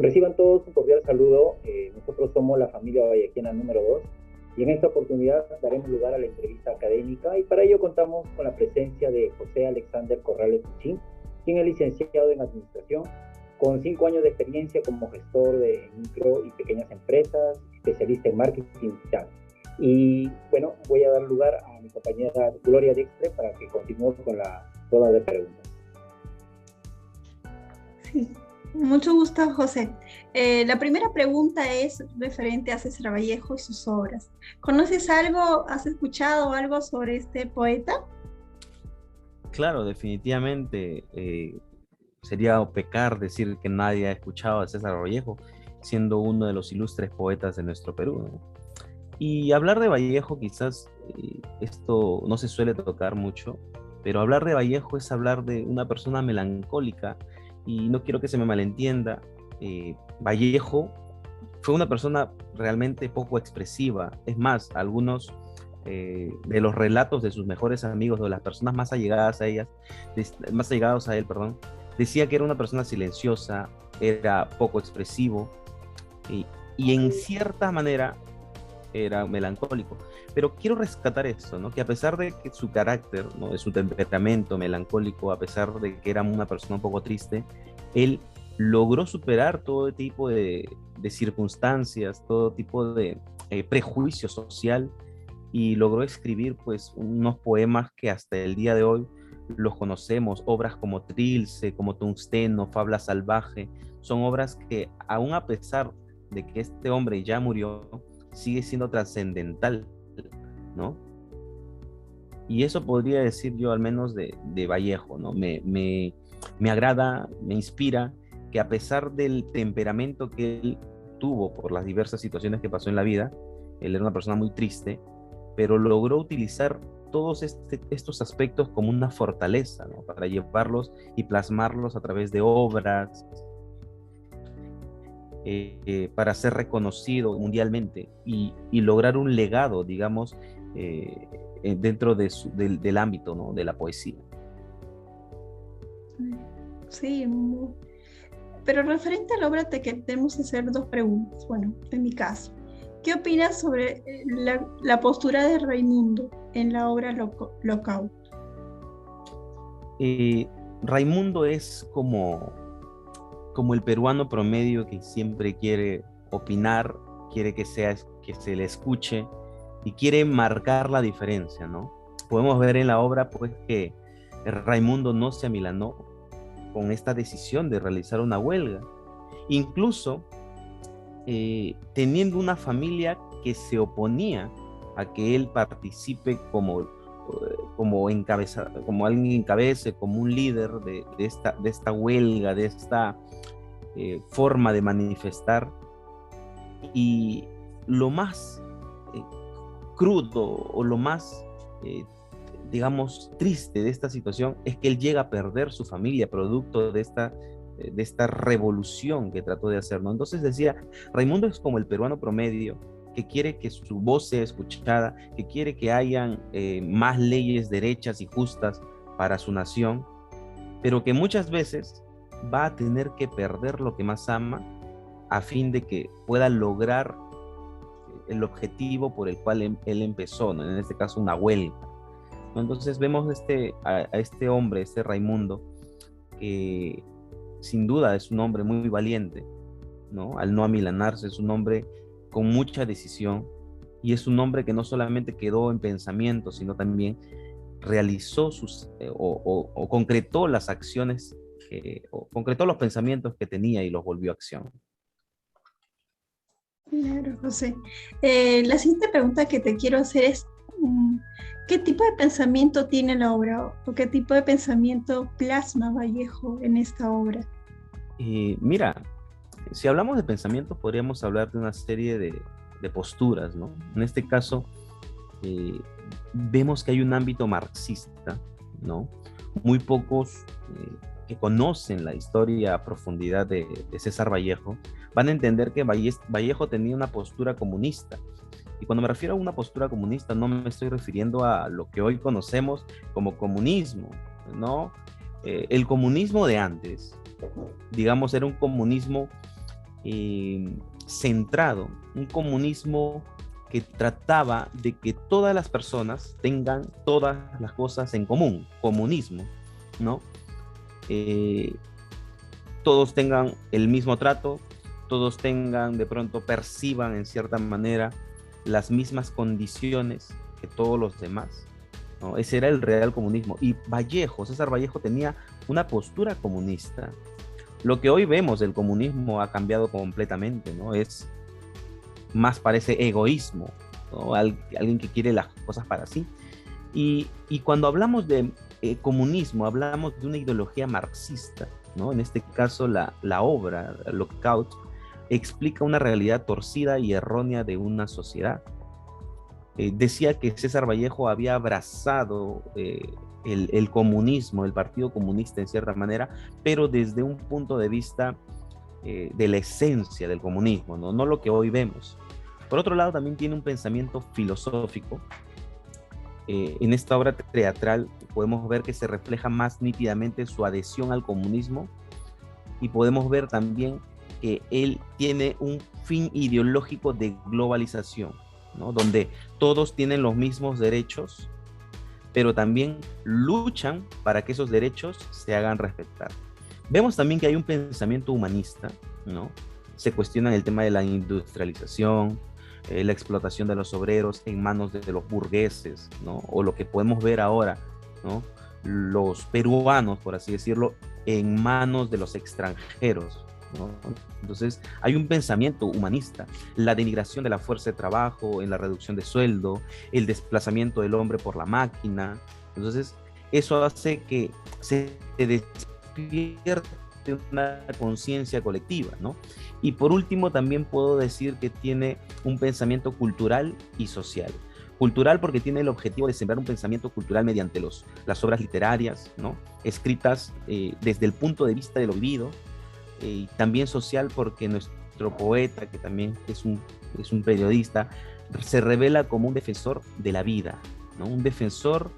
Reciban todos un cordial saludo. Nosotros somos la familia vallequiana número 2 y en esta oportunidad daremos lugar a la entrevista académica y para ello contamos con la presencia de José Alexander Corrales Puchín, quien es licenciado en Administración, con 5 años de experiencia como gestor de micro y pequeñas empresas, especialista en marketing digital. Y bueno, voy a dar lugar a mi compañera Gloria Dextre para que continúe con la ronda de preguntas. Sí, mucho gusto, José. La primera pregunta es referente a César Vallejo y sus obras. ¿Conoces algo, has escuchado algo sobre este poeta? Claro, definitivamente sería pecar decir que nadie ha escuchado a César Vallejo, siendo uno de los ilustres poetas de nuestro Perú, ¿no? Y hablar de Vallejo quizás esto no se suele tocar mucho, pero hablar de Vallejo es hablar de una persona melancólica y no quiero que se me malentienda. Vallejo fue una persona realmente poco expresiva. Es más, algunos de los relatos de sus mejores amigos, de las personas más allegadas a ellas, más allegados a él, perdón, decía que era una persona silenciosa, era poco expresivo y en cierta manera era melancólico. Pero quiero rescatar eso, ¿no? Que a pesar de que su carácter, ¿no? De su temperamento melancólico, a pesar de que era una persona un poco triste, él logró superar todo tipo de circunstancias, todo tipo de prejuicio social y logró escribir pues unos poemas que hasta el día de hoy los conocemos, obras como Trilce, como Tungsteno, Fabla Salvaje, son obras que aún a pesar de que este hombre ya murió, sigue siendo trascendental, ¿no? Y eso podría decir yo al menos de Vallejo, ¿no? Me agrada, me inspira que a pesar del temperamento que él tuvo por las diversas situaciones que pasó en la vida, él era una persona muy triste, pero logró utilizar todos estos aspectos como una fortaleza, ¿no? Para llevarlos y plasmarlos a través de obras, para ser reconocido mundialmente y lograr un legado, digamos, dentro del ámbito, ¿no? De la poesía. Sí, pero referente a la obra te queremos hacer dos preguntas. Bueno, en mi caso, ¿qué opinas sobre la postura de Raimundo en la obra Locao? Raimundo es como el peruano promedio que siempre quiere opinar, quiere que se le escuche y quiere marcar la diferencia, ¿no? Podemos ver en la obra pues que Raimundo no se amilanó con esta decisión de realizar una huelga, incluso teniendo una familia que se oponía a que él participe como alguien encabece, como un líder de esta huelga, de esta forma de manifestar. Y lo más crudo o lo más, digamos, triste de esta situación es que él llega a perder su familia producto de esta revolución que trató de hacer, ¿no? Entonces decía, Raimundo es como el peruano promedio que quiere que su voz sea escuchada, que quiere que hayan más leyes derechas y justas para su nación, pero que muchas veces va a tener que perder lo que más ama a fin de que pueda lograr el objetivo por el cual él empezó, ¿no? En este caso una huelga, ¿no? Entonces vemos a este hombre, este Raimundo, que sin duda es un hombre muy valiente, ¿no? Al no amilanarse, es un hombre con mucha decisión y es un hombre que no solamente quedó en pensamiento, sino también realizó o concretó las acciones, o concretó los pensamientos que tenía y los volvió a acción. Claro, José. La siguiente pregunta que te quiero hacer es, ¿qué tipo de pensamiento tiene la obra o qué tipo de pensamiento plasma Vallejo en esta obra? Mira, si hablamos de pensamiento, podríamos hablar de una serie de posturas, ¿no? En este caso, vemos que hay un ámbito marxista, ¿no? Muy pocos que conocen la historia a profundidad de César Vallejo van a entender que Vallejo tenía una postura comunista. Y cuando me refiero a una postura comunista, no me estoy refiriendo a lo que hoy conocemos como comunismo, ¿no? El comunismo de antes, digamos, era un comunismo centrado, un comunismo que trataba de que todas las personas tengan todas las cosas en común, comunismo, ¿no? Todos tengan el mismo trato, todos tengan, de pronto perciban en cierta manera las mismas condiciones que todos los demás, ¿no? Ese era el real comunismo. Y Vallejo, César Vallejo tenía una postura comunista. Lo que hoy vemos del comunismo ha cambiado completamente, ¿no? Es más parece egoísmo, ¿no? Alguien que quiere las cosas para sí. Y cuando hablamos de comunismo, hablamos de una ideología marxista, ¿no? En este caso, la obra, Lockout, explica una realidad torcida y errónea de una sociedad. Decía que César Vallejo había abrazado el comunismo, el Partido Comunista en cierta manera, pero desde un punto de vista de la esencia del comunismo, ¿no? No lo que hoy vemos. Por otro lado, también tiene un pensamiento filosófico. En esta obra teatral podemos ver que se refleja más nítidamente su adhesión al comunismo y podemos ver también que él tiene un fin ideológico de globalización, ¿no? Donde todos tienen los mismos derechos, pero también luchan para que esos derechos se hagan respetar. Vemos también que hay un pensamiento humanista, ¿no? Se cuestiona el tema de la industrialización, la explotación de los obreros en manos de los burgueses, ¿no? O lo que podemos ver ahora, ¿no? Los peruanos, por así decirlo, en manos de los extranjeros, ¿no? Entonces, hay un pensamiento humanista, la denigración de la fuerza de trabajo, en la reducción de sueldo, el desplazamiento del hombre por la máquina. Entonces, eso hace que se despierte una conciencia colectiva, ¿no? Y por último, también puedo decir que tiene un pensamiento cultural y social. Cultural porque tiene el objetivo de sembrar un pensamiento cultural mediante las obras literarias, ¿no? Escritas desde el punto de vista de lo vivido, y también social porque nuestro poeta, que también es un periodista, se revela como un defensor de la vida, ¿no? Un defensor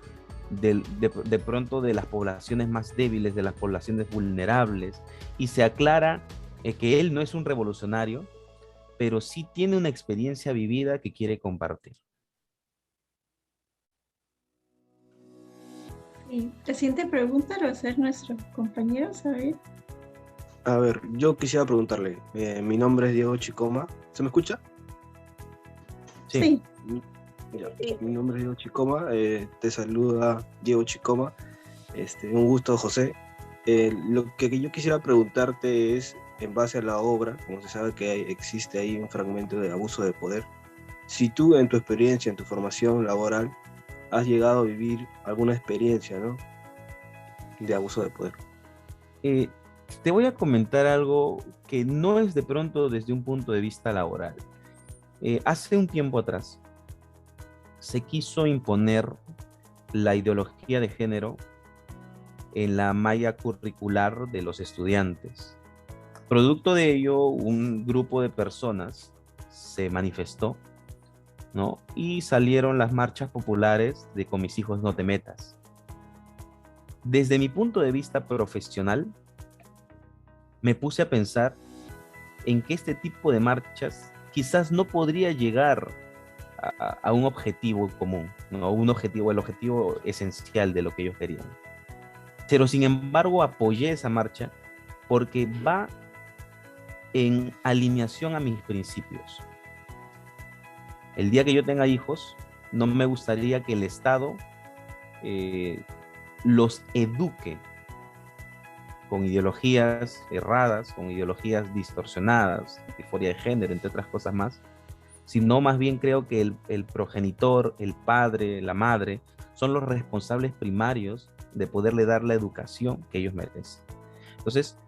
de pronto de las poblaciones más débiles, de las poblaciones vulnerables, y se aclara que él no es un revolucionario, pero sí tiene una experiencia vivida que quiere compartir. Y la siguiente pregunta lo va a hacer nuestro compañero, ¿sabes? A ver, yo quisiera preguntarle, mi nombre es Diego Chicoma, ¿se me escucha? Sí. Ya, mi nombre es Diego Chicoma, te saluda Diego Chicoma, un gusto, José. Lo que yo quisiera preguntarte es, en base a la obra, como se sabe que existe ahí un fragmento de abuso de poder, si tú en tu experiencia, en tu formación laboral, has llegado a vivir alguna experiencia, ¿no?, de abuso de poder. Te voy a comentar algo que no es de pronto desde un punto de vista laboral. Hace un tiempo atrás se quiso imponer la ideología de género en la malla curricular de los estudiantes. Producto de ello, un grupo de personas se manifestó, ¿no? Y salieron las marchas populares de Con mis hijos no te metas. Desde mi punto de vista profesional, me puse a pensar en que este tipo de marchas quizás no podría llegar a un objetivo común, ¿no? El objetivo esencial de lo que ellos querían. Pero sin embargo apoyé esa marcha porque va en alineación a mis principios. El día que yo tenga hijos, no me gustaría que el Estado los eduque con ideologías erradas, con ideologías distorsionadas, disforia de género, entre otras cosas más, sino más bien creo que el progenitor, el padre, la madre, son los responsables primarios de poderle dar la educación que ellos merecen. Entonces,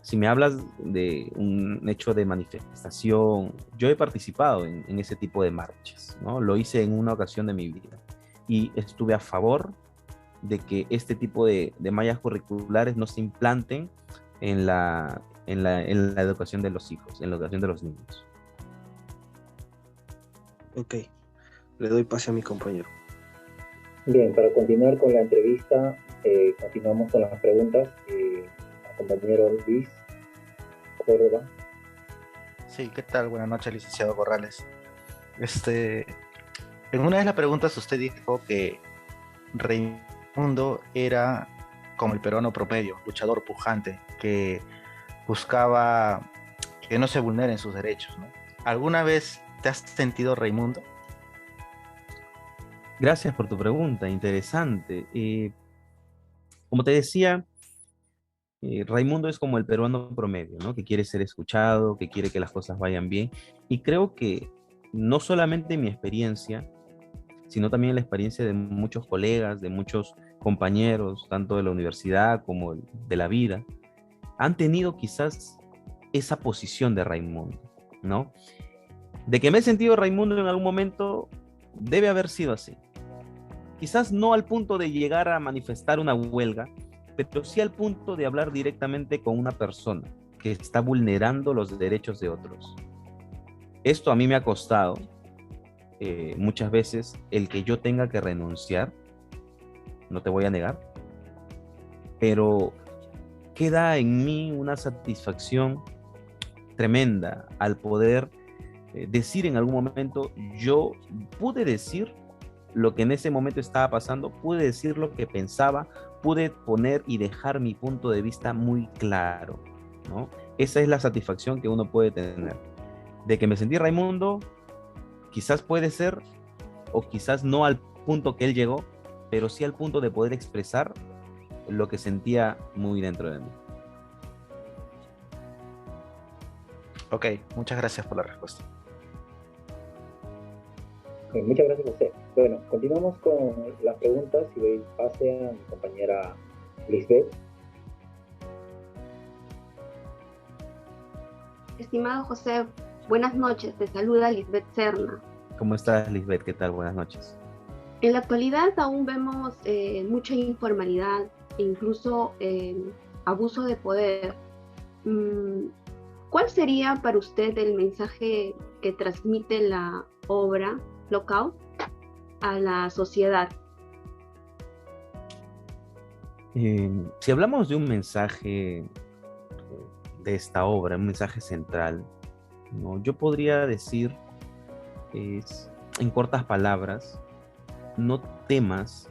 si me hablas de un hecho de manifestación, yo he participado en ese tipo de marchas, ¿no? Lo hice en una ocasión de mi vida y estuve a favor de que este tipo de mallas curriculares no se implanten en la educación de los hijos, en la educación de los niños. Ok, le doy pase a mi compañero. Bien, para continuar con la entrevista, continuamos con las preguntas. Compañero Luis Córdoba. Sí, ¿qué tal? Buenas noches, licenciado Corrales. En una de las preguntas usted dijo que Raimundo era como el peruano promedio, luchador pujante, que buscaba que no se vulneren sus derechos, ¿no? ¿Alguna vez te has sentido Raimundo? Gracias por tu pregunta, interesante. Como te decía, Raimundo es como el peruano promedio, ¿no? Que quiere ser escuchado, que quiere que las cosas vayan bien. Y creo que no solamente mi experiencia, sino también la experiencia de muchos colegas, de muchos compañeros, tanto de la universidad como de la vida, han tenido quizás esa posición de Raimundo, ¿no? De que me he sentido Raimundo en algún momento, debe haber sido así. Quizás no al punto de llegar a manifestar una huelga, pero sí al punto de hablar directamente con una persona que está vulnerando los derechos de otros. Esto a mí me ha costado muchas veces el que yo tenga que renunciar, no te voy a negar, pero queda en mí una satisfacción tremenda al poder decir en algún momento, yo pude decir lo que en ese momento estaba pasando, pude decir lo que pensaba, pude poner y dejar mi punto de vista muy claro, ¿no? Esa es la satisfacción que uno puede tener. De que me sentí Raimundo, quizás puede ser, o quizás no al punto que él llegó, pero sí al punto de poder expresar lo que sentía muy dentro de mí. Ok, muchas gracias por la respuesta. Muchas gracias, José. Bueno, continuamos con las preguntas y doy pase a mi compañera Lisbeth. Estimado José, buenas noches. Te saluda Lisbeth Serna. ¿Cómo estás, Lisbeth? ¿Qué tal? Buenas noches. En la actualidad aún vemos mucha informalidad e incluso abuso de poder. ¿Cuál sería para usted el mensaje que transmite la obra Lockout a la sociedad? Si hablamos de un mensaje de esta obra, un mensaje central, ¿no? Yo podría decir, en cortas palabras, no temas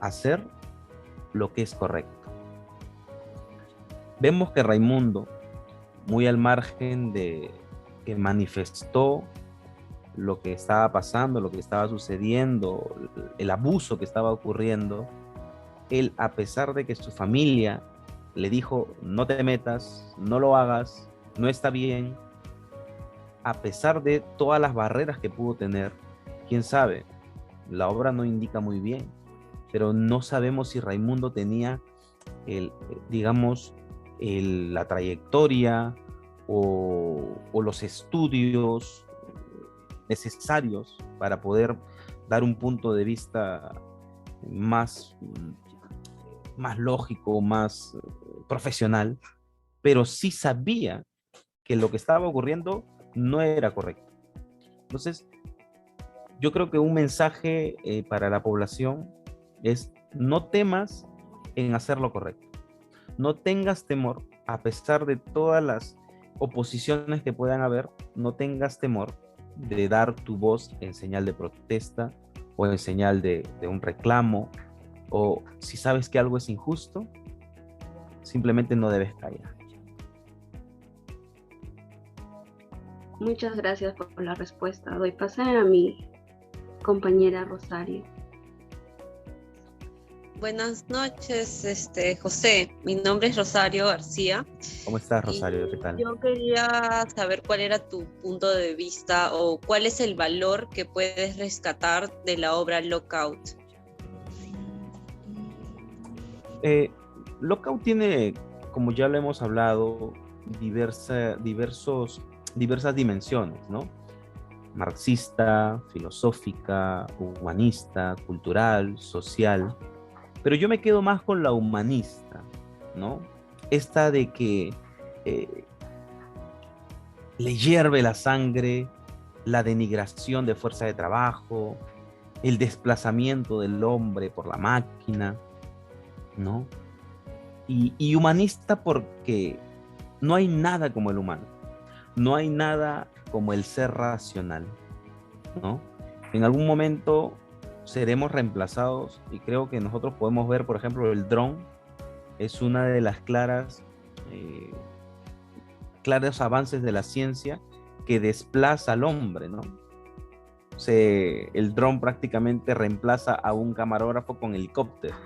hacer lo que es correcto. Vemos que Raimundo, muy al margen de que manifestó lo que estaba pasando, lo que estaba sucediendo, el abuso que estaba ocurriendo, él, a pesar de que su familia le dijo, no te metas, no lo hagas, no está bien, a pesar de todas las barreras que pudo tener, quién sabe, la obra no indica muy bien, pero no sabemos si Raimundo tenía la trayectoria o los estudios necesarios para poder dar un punto de vista más lógico, más profesional, pero sí sabía que lo que estaba ocurriendo no era correcto. Entonces, yo creo que un mensaje para la población es: no temas en hacer lo correcto. No tengas temor, a pesar de todas las oposiciones que puedan haber, no tengas temor de dar tu voz en señal de protesta o en señal de un reclamo, o si sabes que algo es injusto, simplemente no debes callar. Muchas gracias por la respuesta. Doy pase a mi compañera Rosario. Buenas noches, José. Mi nombre es Rosario García. ¿Cómo estás, Rosario? ¿Qué tal? Yo quería saber cuál era tu punto de vista o cuál es el valor que puedes rescatar de la obra Lockout. Lockout tiene, como ya lo hemos hablado, diversas dimensiones, ¿no? Marxista, filosófica, humanista, cultural, social. Pero yo me quedo más con la humanista, ¿no? Esta de que le hierve la sangre, la denigración de fuerza de trabajo, el desplazamiento del hombre por la máquina, ¿no? Y humanista porque no hay nada como el humano. no hay nada como el ser racional, ¿no? En algún momento seremos reemplazados y creo que nosotros podemos ver, por ejemplo, el dron es una de las claros avances de la ciencia que desplaza al hombre, ¿no? El dron prácticamente reemplaza a un camarógrafo con helicóptero,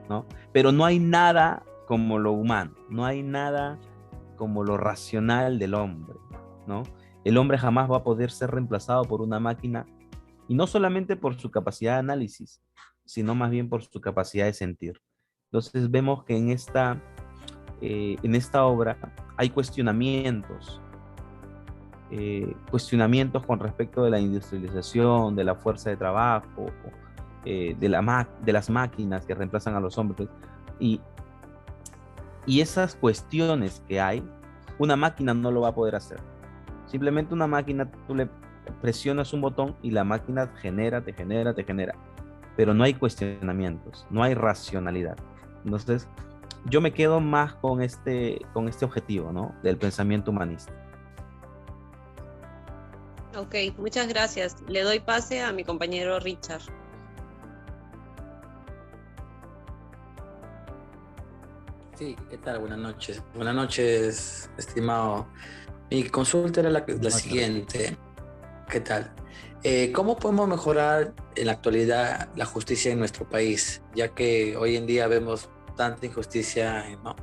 ¿no? Pero no hay nada como lo humano, no hay nada como lo racional del hombre, ¿no? El hombre jamás va a poder ser reemplazado por una máquina, y no solamente por su capacidad de análisis, sino más bien por su capacidad de sentir. Entonces vemos que en esta obra hay cuestionamientos con respecto de la industrialización, de la fuerza de trabajo, de las máquinas que reemplazan a los hombres. Y esas cuestiones que hay, una máquina no lo va a poder hacer. Simplemente una máquina, tú le presionas un botón y la máquina te genera. Pero no hay cuestionamientos, no hay racionalidad. Entonces, yo me quedo más con este objetivo, ¿no? Del pensamiento humanista. Ok, muchas gracias. Le doy pase a mi compañero Richard. Sí, ¿qué tal? Buenas noches. Buenas noches, estimado. Mi consulta era la siguiente. ¿Qué tal? ¿Cómo podemos mejorar en la actualidad la justicia en nuestro país? Ya que hoy en día vemos tanta injusticia, ¿no?,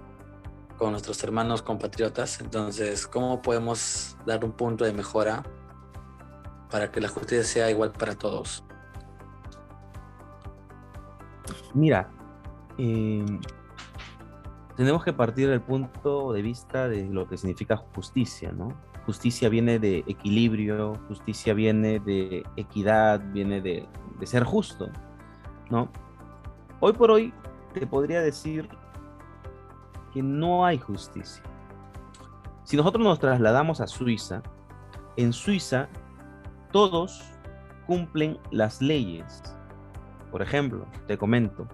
con nuestros hermanos compatriotas. Entonces, ¿cómo podemos dar un punto de mejora para que la justicia sea igual para todos? Mira, tenemos que partir del punto de vista de lo que significa justicia, ¿no? Justicia viene de equilibrio, justicia viene de equidad, viene de ser justo, ¿no? Hoy por hoy te podría decir que no hay justicia. Si nosotros nos trasladamos a Suiza, en Suiza todos cumplen las leyes. Por ejemplo, te comento,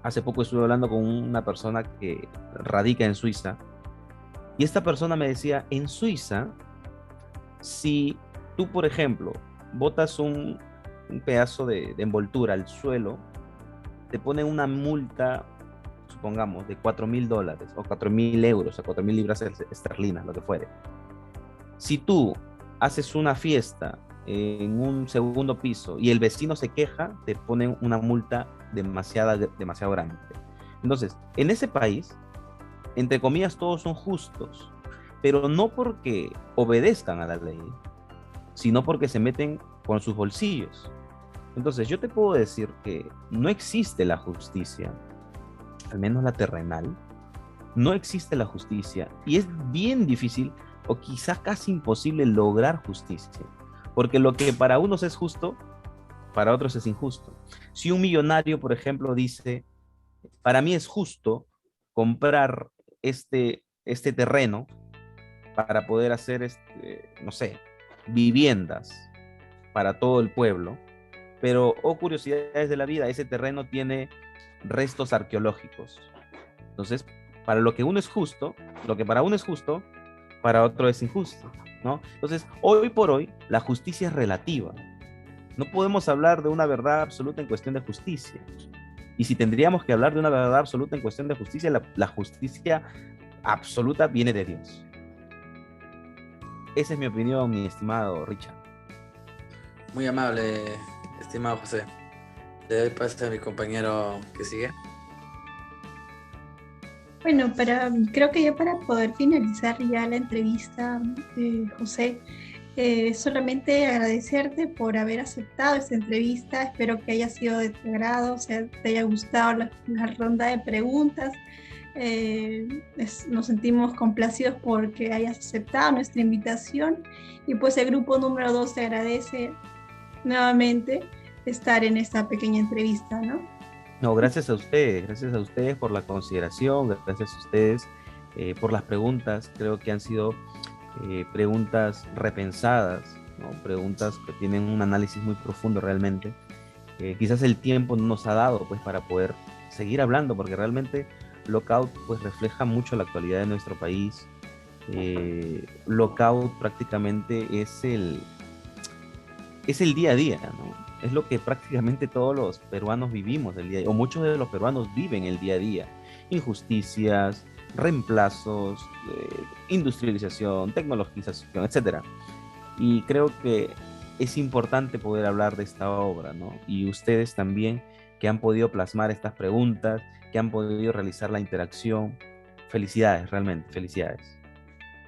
hace poco estuve hablando con una persona que radica en Suiza, y esta persona me decía, en Suiza, si tú, por ejemplo, botas un pedazo de envoltura al suelo, te ponen una multa, supongamos, de $4.000 o 4.000 euros o 4.000 libras esterlinas, lo que fuere. Si tú haces una fiesta en un segundo piso y el vecino se queja, te ponen una multa demasiado grande. Entonces, en ese país, entre comillas, todos son justos, pero no porque obedezcan a la ley, sino porque se meten con sus bolsillos. Entonces, yo te puedo decir que no existe la justicia, al menos la terrenal, no existe la justicia, y es bien difícil o quizás casi imposible lograr justicia, porque lo que para unos es justo, para otros es injusto. Si un millonario, por ejemplo, dice, para mí es justo comprar este terreno para poder hacer, no sé, viviendas para todo el pueblo, pero, oh curiosidades de la vida, ese terreno tiene restos arqueológicos. Entonces, para lo que uno es justo, lo que para uno es justo, para otro es injusto, ¿no? Entonces, hoy por hoy, la justicia es relativa. No podemos hablar de una verdad absoluta en cuestión de justicia. Y si tendríamos que hablar de una verdad absoluta en cuestión de justicia, la justicia absoluta viene de Dios. Esa es mi opinión, mi estimado Richard. Muy amable, estimado José. Le doy paso a mi compañero que sigue. Bueno, creo que ya para poder finalizar ya la entrevista, José, solamente agradecerte por haber aceptado esta entrevista. Espero que haya sido de tu agrado, o sea, te haya gustado la ronda de preguntas. Nos sentimos complacidos porque hayas aceptado nuestra invitación, y pues el grupo número 2 te agradece nuevamente estar en esta pequeña entrevista, ¿no? No, gracias a ustedes por la consideración, gracias a ustedes por las preguntas. Creo que han sido preguntas repensadas, ¿no? Preguntas que tienen un análisis muy profundo realmente. Quizás el tiempo no nos ha dado pues para poder seguir hablando, porque realmente Lockout pues refleja mucho la actualidad de nuestro país, Lockout prácticamente es el día a día, ¿no? Es lo que prácticamente todos los peruanos vivimos el día a día, o muchos de los peruanos viven el día a día. Injusticias, reemplazos, industrialización, tecnologización, etcétera. Y creo que es importante poder hablar de esta obra, ¿no? Y ustedes también, que han podido plasmar estas preguntas, que han podido realizar la interacción. Felicidades, realmente, felicidades.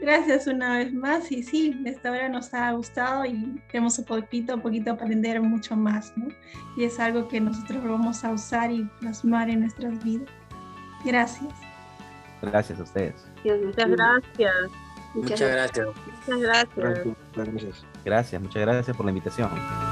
Gracias una vez más, y sí, esta obra nos ha gustado y queremos un poquito aprender mucho más, ¿no? Y es algo que nosotros vamos a usar y plasmar en nuestras vidas. Gracias. Gracias a ustedes. Muchas gracias. Muchas gracias. Muchas gracias. Gracias. Gracias, muchas gracias por la invitación.